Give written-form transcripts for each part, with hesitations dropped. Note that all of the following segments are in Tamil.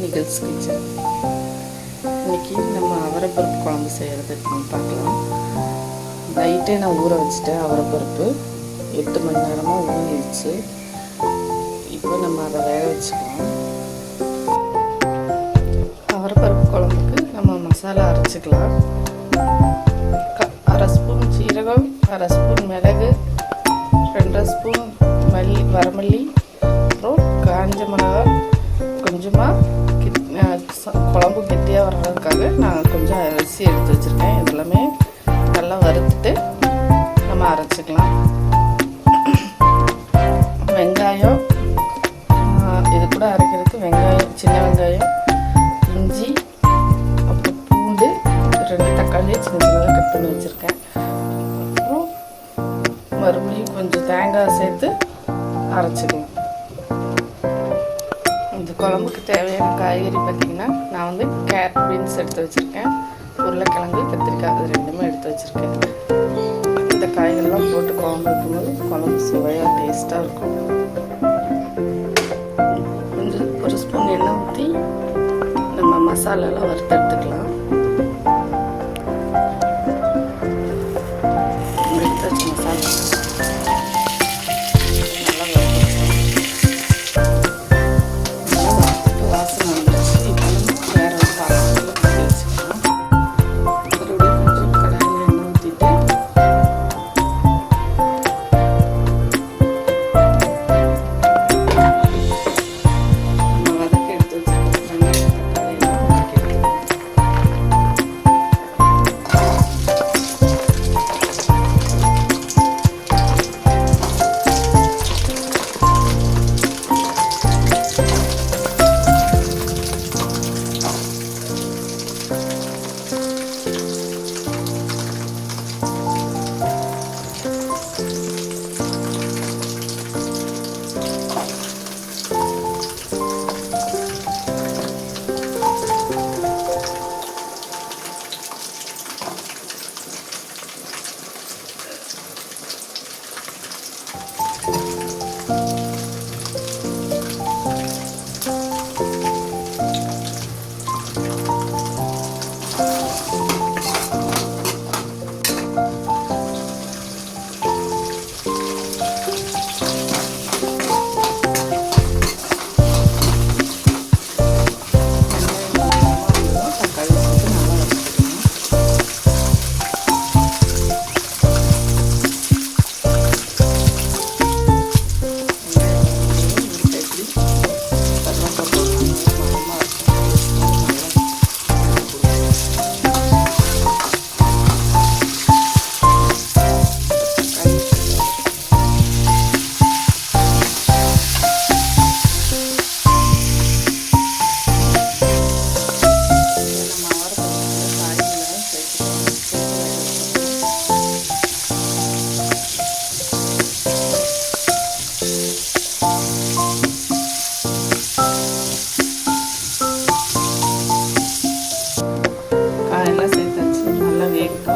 Eagles kitchen. இன்றைக்கி நம்ம அவரைப்பருப்பு குழம்பு செய்கிறது பார்க்கலாம். நைட்டே நான் ஊற வச்சுட்டேன். அவரைப்பருப்பு 8 மணி நேரமாக ஊறிடுச்சு. இப்போ நம்ம அதை வேக வச்சுக்கலாம். அவரைப்பருப்பு குழம்புக்கு நம்ம மசாலா அரைச்சிக்கலாம். 1/2 ஸ்பூன் சீரகம், 1/2 ஸ்பூன் மிளகு, 2 ஸ்பூன் வரமல்லி, அப்புறம் காஞ்ச மிளகா, கொஞ்சமாக குழம்பு கெட்டியாக வர்றதுக்காக நான் கொஞ்சம் அரிசி எடுத்து வச்சுருக்கேன். இதெல்லாமே நல்லா வறுத்துட்டு நம்ம அரைச்சிக்கலாம். வெங்காயம், இது கூட அரைக்கிறதுக்கு வெங்காயம், சின்ன வெங்காயம், இஞ்சி, அப்புறம் பூண்டு, 2 தக்காளியை சின்ன சின்னதாக கட் பண்ணி வச்சுருக்கேன். அப்புறம் மறுபடியும் கொஞ்சம் தேங்காய் சேர்த்து அரைச்சிக்கலாம். இந்த குழம்புக்கு தேவையான காய்கறி பார்த்திங்கன்னா, நான் வந்து கேரட், பீன்ஸ் எடுத்து வச்சுருக்கேன். உருளைக்கிழங்கு, கத்திரிக்காய், அது 2மே எடுத்து வச்சுருக்கேன். இந்த காய்கறிலாம் போட்டு குழம்பு வைக்கும்போது குழம்பு சுவையாக டேஸ்ட்டாக இருக்கும். கொஞ்சம் 1 ஸ்பூன் எண்ணெய் ஊற்றி நம்ம மசாலாலாம் வறுத்து எடுத்துக்கலாம். எடுத்து வச்ச மசாலா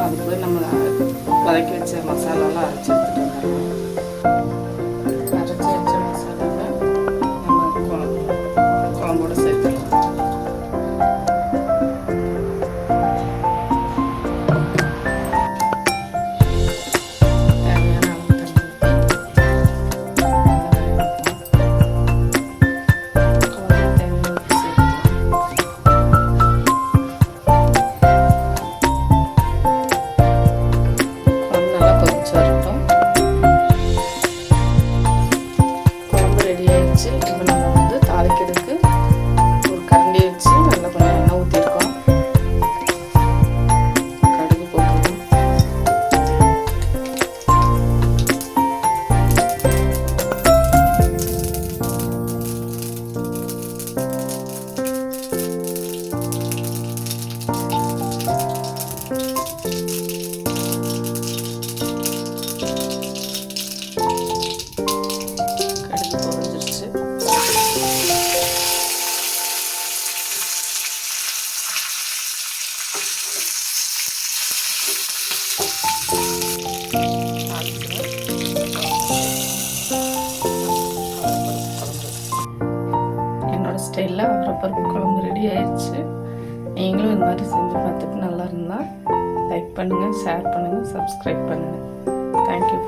அதுக்கு நம்ம வதக்கி வச்ச மசாலாலாம் அரைச்சி எடுத்துகிட்டு வந்துடலாம். அரைச்சி வச்ச மசாலாவை நம்ம குழம்போடு சேர்த்துக்கலாம். தேவையான அளவு தண்ணி இப்போ நம்ம வந்து தாளிக்கிறதுக்கு ஒரு கரண்டி வச்சு நல்லா கொஞ்சம் எண்ணெய் ஊற்றிருக்கோம். கடுகு போட்டுருக்கோம். ஸ்டைலில் அவரைப்பருப்பு குழம்பு ரெடி ஆயிடுச்சு. நீங்களும் இந்த மாதிரி செஞ்சு பார்த்துட்டு நல்லா இருந்தால் லைக் பண்ணுங்கள், ஷேர் பண்ணுங்கள், சப்ஸ்கிரைப் பண்ணுங்கள். தேங்க்யூ.